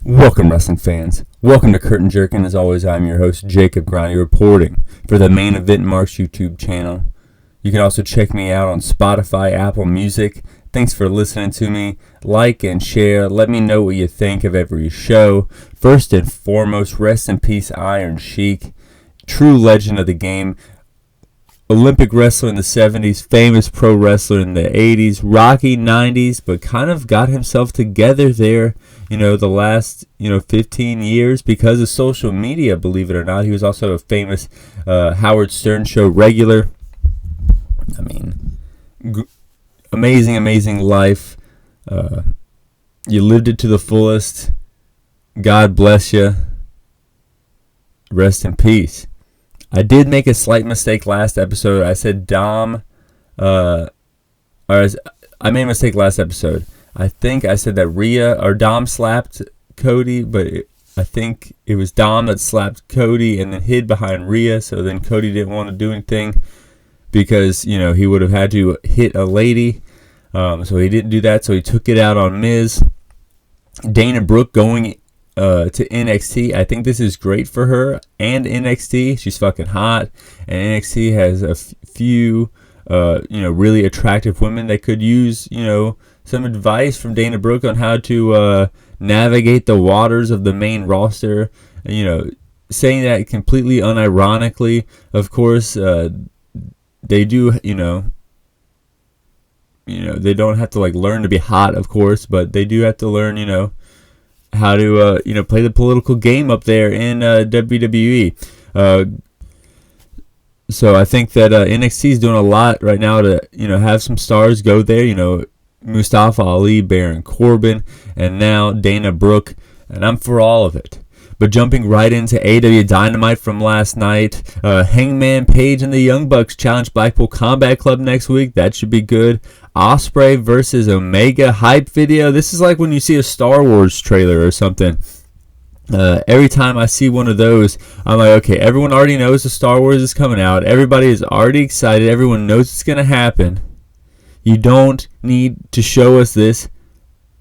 Welcome, wrestling fans. Welcome to Curtain Jerkin. As always, I'm your host, Jacob Grondy, reporting for the Main Event Marks YouTube channel. You can also check me out on Spotify, Apple Music. Thanks for listening to me. Like and share. Let me know what you think of every show. First and foremost, rest in peace, Iron Sheik. True legend of the game. Olympic wrestler in the 70s, famous pro wrestler in the 80s, rocky 90s, but kind of got himself together there, the last, 15 years because of social media, believe it or not. He was also a famous Howard Stern show regular. I mean, amazing life. You lived it to the fullest. God bless you. Rest in peace. I did make a slight mistake last episode. I said Dom, I made a mistake last episode. I think I said that Dom slapped Cody, but I think it was Dom that slapped Cody and then hid behind Rhea. So then Cody didn't want to do anything because, he would have had to hit a lady. So he didn't do that. So he took it out on Miz. Dana Brooke going to NXT. I think this is great for her and NXT. She's fucking hot, and NXT has a few really attractive women that could use some advice from Dana Brooke on how to navigate the waters of the main roster. Saying that completely unironically. Of course, they do. They don't have to learn to be hot, of course, but they do have to learn how to play the political game up there in WWE. So I think that NXT is doing a lot right now to have some stars go there. Mustafa Ali, Baron Corbin, and now Dana Brooke, and I'm for all of it. But jumping right into AEW Dynamite from last night, Hangman Page and the Young Bucks challenge Blackpool Combat Club next week. That should be good. Ospreay versus Omega hype video. This is like when you see a Star Wars trailer or something. Every time I see one of those, I'm like, okay, everyone already knows the Star Wars is coming out. Everybody is already excited. Everyone knows it's going to happen. You don't need to show us this,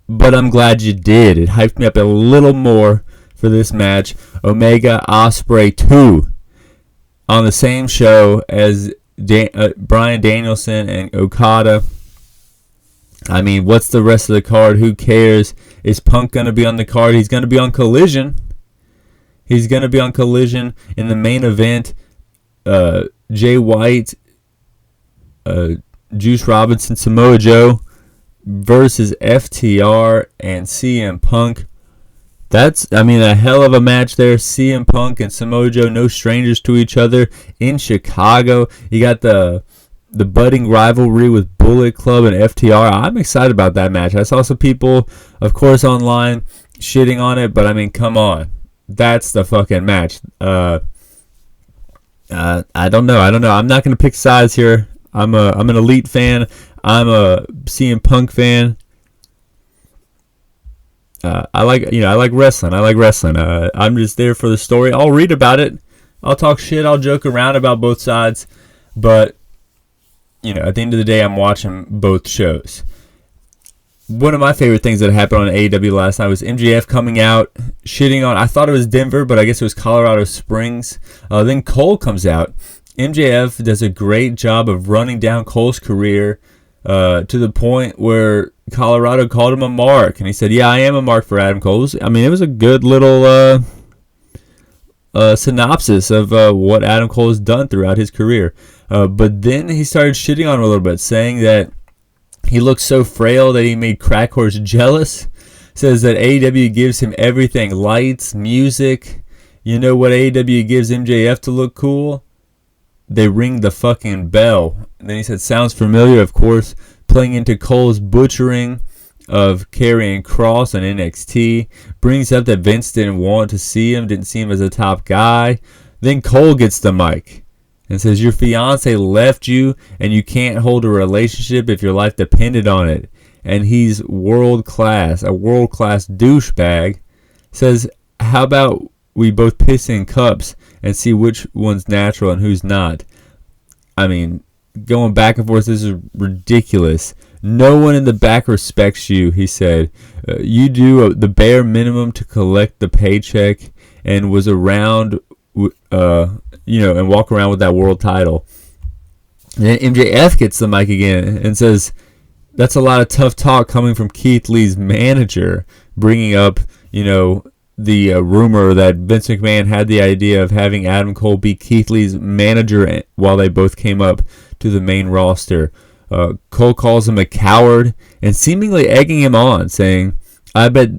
but I'm glad you did. It hyped me up a little more for this match. Omega Ospreay 2 on the same show as Bryan Danielson and Okada. I mean, what's the rest of the card? Who cares? Is Punk going to be on the card? He's going to be on Collision. He's going to be on Collision in the main event. Jay White, Juice Robinson, Samoa Joe versus FTR and CM Punk. That's, a hell of a match there. CM Punk and Samoa Joe, no strangers to each other in Chicago. You got the budding rivalry with Bullet Club and FTR. I'm excited about that match. I saw some people, of course, online shitting on it, but come on. That's the fucking match. I don't know. I'm not going to pick sides here. I'm an Elite fan. I'm a CM Punk fan. I like wrestling. I'm just there for the story. I'll read about it. I'll talk shit. I'll joke around about both sides. But, at the end of the day, I'm watching both shows. One of my favorite things that happened on AEW last night was MJF coming out, shitting on, I thought it was Denver, but I guess it was Colorado Springs. Then Cole comes out. MJF does a great job of running down Cole's career to the point where Colorado called him a mark. And he said, yeah, I am a mark for Adam Cole. It was a good little synopsis of what Adam Cole has done throughout his career. But then he started shitting on him a little bit, saying that he looks so frail that he made Crack Horse jealous. Says that AEW gives him everything, lights, music. You know what AEW gives MJF to look cool? They ring the fucking bell. And then he said, sounds familiar, of course, playing into Cole's butchering of Karrion Kross on NXT. Brings up that Vince didn't want to see him, didn't see him as a top guy. Then Cole gets the mic and says, your fiance left you and you can't hold a relationship if your life depended on it. And he's world class, a world class douchebag. Says, how about we both piss in cups and see which one's natural and who's not. Going back and forth, this is ridiculous. No one in the back respects you, he said. You do the bare minimum to collect the paycheck and was around, and walk around with that world title. And then MJF gets the mic again and says, that's a lot of tough talk coming from Keith Lee's manager, bringing up, the rumor that Vince McMahon had the idea of having Adam Cole be Keith Lee's manager while they both came up to the main roster. Cole calls him a coward and seemingly egging him on, saying, I bet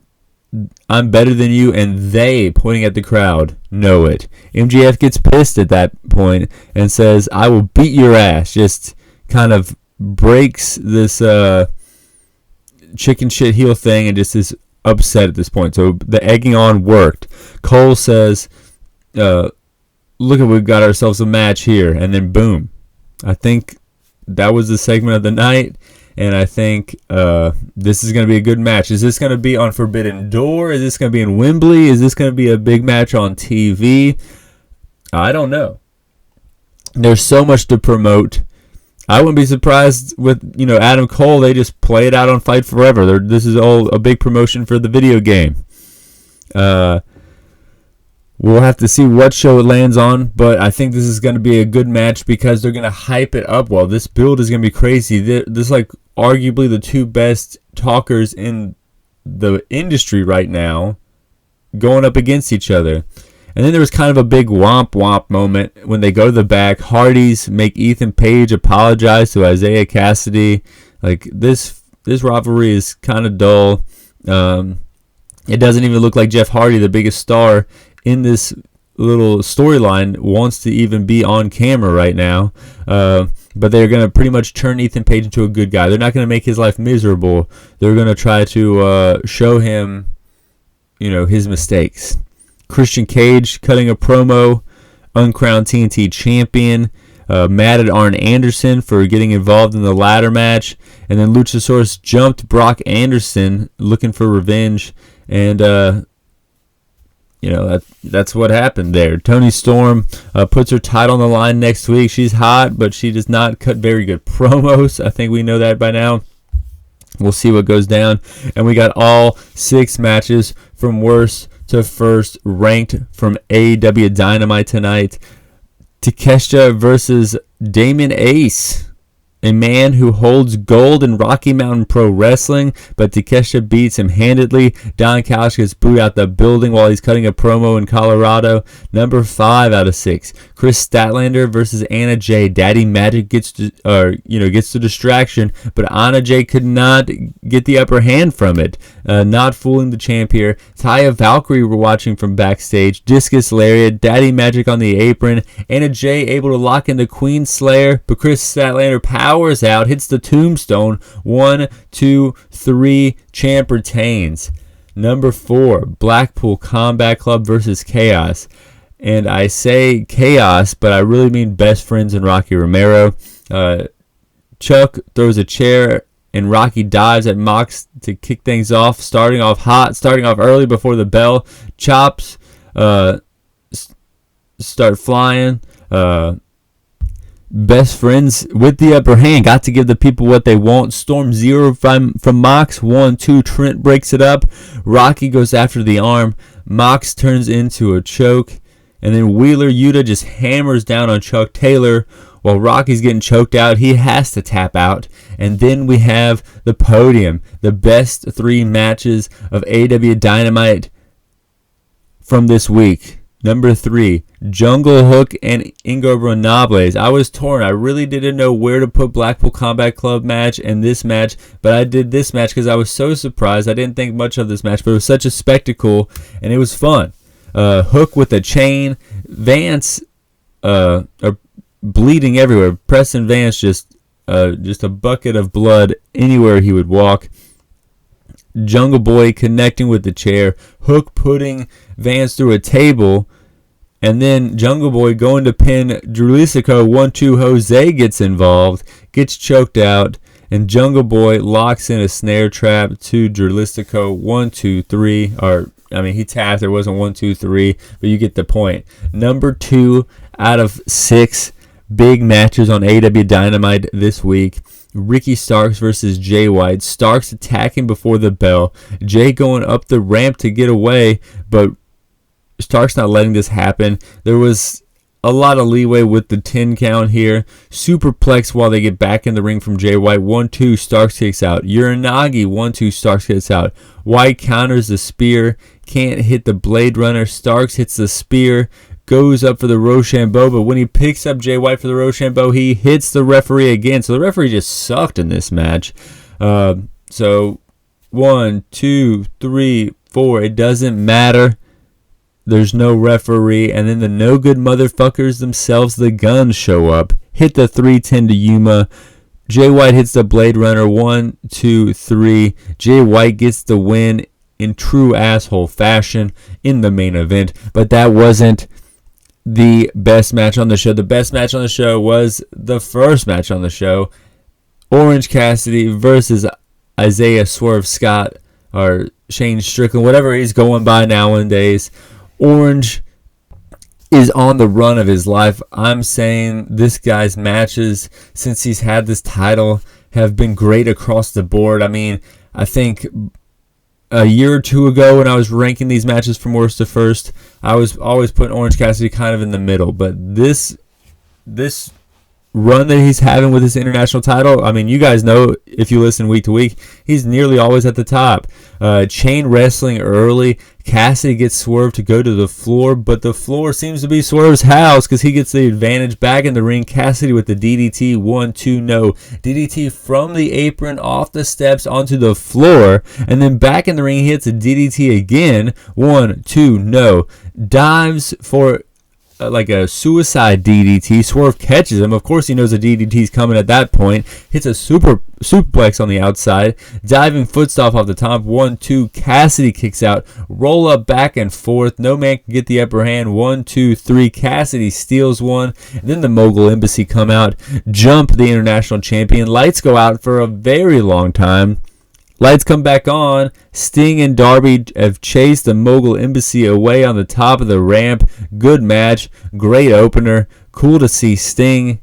I'm better than you, and they, pointing at the crowd, know it. MJF gets pissed at that point and says, I will beat your ass. Just kind of breaks this chicken shit heel thing and just is upset at this point. So the egging on worked. Cole says, look at, we've got ourselves a match here. And then boom. I think that was the segment of the night. And I think this is going to be a good match. Is this going to be on Forbidden Door? Is this going to be in Wembley? Is this going to be a big match on TV? I don't know. There's so much to promote. I wouldn't be surprised with, Adam Cole. They just play it out on Fight Forever. This is all a big promotion for the video game. We'll have to see what show it lands on, but I think this is going to be a good match because they're going to hype it up well. This build is going to be crazy. This is like arguably the two best talkers in the industry right now going up against each other. And then there was kind of a big womp moment when they go to the back. Hardys make Ethan Page apologize to Isaiah Cassidy. Like this rivalry is kind of dull. It doesn't even look like Jeff Hardy, the biggest star in this little storyline, wants to even be on camera right now. But they're going to pretty much turn Ethan Page into a good guy. They're not going to make his life miserable. They're going to try to show him, his mistakes. Christian Cage cutting a promo, uncrowned TNT champion, mad at Arn Anderson for getting involved in the ladder match, and then Luchasaurus jumped Brock Anderson looking for revenge, and that's what happened there. Toni Storm puts her title on the line next week. She's hot, but she does not cut very good promos. I think we know that by now. We'll see what goes down. And we got all 6 matches from worst to first ranked from AEW Dynamite tonight. Takeshita versus Damon Ace, a man who holds gold in Rocky Mountain Pro Wrestling, but Takeshita beats him handedly. Don Callis gets booed out the building while he's cutting a promo in Colorado. Number 5 out of 6. Chris Statlander versus Anna Jay. Daddy Magic gets the distraction, but Anna Jay could not get the upper hand from it. Not fooling the champ here. Taya Valkyrie we're watching from backstage. Discus Lariat. Daddy Magic on the apron. Anna Jay able to lock in the Queen Slayer, but Chris Statlander powers out, hits the tombstone. 1, 2, 3. Champ retains. Number 4, Blackpool Combat Club versus Chaos. And I say Chaos, but I really mean Best Friends and Rocky Romero. Chuck throws a chair, and Rocky dives at Mox to kick things off, starting off hot, starting off early before the bell. Chops start flying. Best Friends with the upper hand. Got to give the people what they want. Storm 0 from Mox. 1, 2. Trent breaks it up. Rocky goes after the arm. Mox turns into a choke. And then Wheeler Yuta just hammers down on Chuck Taylor while Rocky's getting choked out. He has to tap out. And then we have the podium. The best 3 matches of AEW Dynamite from this week. Number 3, Jungle Hook and Ingobernables. I was torn. I really didn't know where to put Blackpool Combat Club match and this match, but I did this match because I was so surprised. I didn't think much of this match, but it was such a spectacle, and it was fun. Hook with a chain. Vance are bleeding everywhere. Preston Vance just a bucket of blood anywhere he would walk. Jungle Boy connecting with the chair. Hook putting Vance through a table. And then Jungle Boy going to pin Drew Lisico. 1-2 Jose gets involved. Gets choked out. And Jungle Boy locks in a snare trap to Drew Lisico. 1, 2, 3. He tapped. There wasn't 1, 2, 3. But you get the point. Number 2 out of 6 big matches on AEW Dynamite this week. Ricky Starks versus Jay White. Starks attacking before the bell. Jay going up the ramp to get away, but Starks not letting this happen. There was a lot of leeway with the 10 count here. Superplex while they get back in the ring from Jay White. 1-2, Starks kicks out. Uranagi, 1-2, Starks gets out. White counters the spear. Can't hit the Blade Runner. Starks hits the spear. Goes up for the Rochambeau, but when he picks up Jay White for the Rochambeau, he hits the referee again. So the referee just sucked in this match. So 1, 2, 3, 4. It doesn't matter. There's no referee. And then the no good motherfuckers themselves, the Guns, show up. Hit the 310 to Yuma. Jay White hits the Blade Runner. 1, 2, 3. Jay White gets the win in true asshole fashion in the main event. But that wasn't the best match on the show. The best match on the show was the first match on the show. Orange Cassidy versus Isaiah Swerve Scott, or Shane Strickland, whatever he's going by nowadays. Orange is on the run of his life. I'm saying this guy's matches since he's had this title have been great across the board. I mean, I think a year or two ago when I was ranking these matches from worst to first, I was always putting Orange Cassidy kind of in the middle. But this run that he's having with his international title, I mean, you guys know if you listen week to week, he's nearly always at the top. Chain wrestling early. Cassidy gets Swerve to go to the floor, but the floor seems to be Swerve's house because he gets the advantage. Back in the ring, Cassidy with the DDT. 1, 2, no. DDT from the apron off the steps onto the floor, and then back in the ring, he hits a DDT again. 1, 2, no. Dives for like a suicide DDT. Swerve catches him. Of course, he knows a DDT's coming at that point. Hits a superplex on the outside. Diving footstomping off the top. 1, 2. Cassidy kicks out. Roll up back and forth. No man can get the upper hand. 1, 2, 3. Cassidy steals one. And then the Mogul Embassy come out. Jump the international champion. Lights go out for a very long time. Lights come back on. Sting and Darby have chased the Mogul Embassy away on the top of the ramp. Good match. Great opener. Cool to see Sting.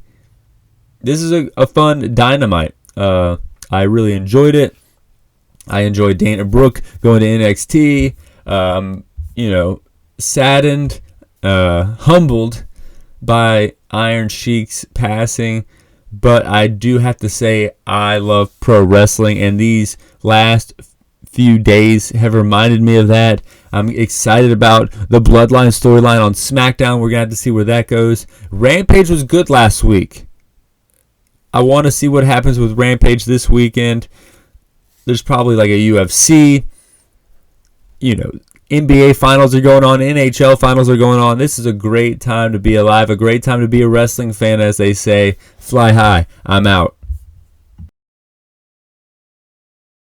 This is a fun Dynamite. I really enjoyed it. I enjoyed Dana Brooke going to NXT. Saddened, humbled by Iron Sheik's passing. But I do have to say I love pro wrestling, and these last few days have reminded me of that. I'm excited about the Bloodline storyline on SmackDown. We're going to have to see where that goes. Rampage was good last week. I want to see what happens with Rampage this weekend. There's probably like a UFC. NBA finals are going on. NHL finals are going on. This is a great time to be alive. A great time to be a wrestling fan, as they say. Fly high. I'm out.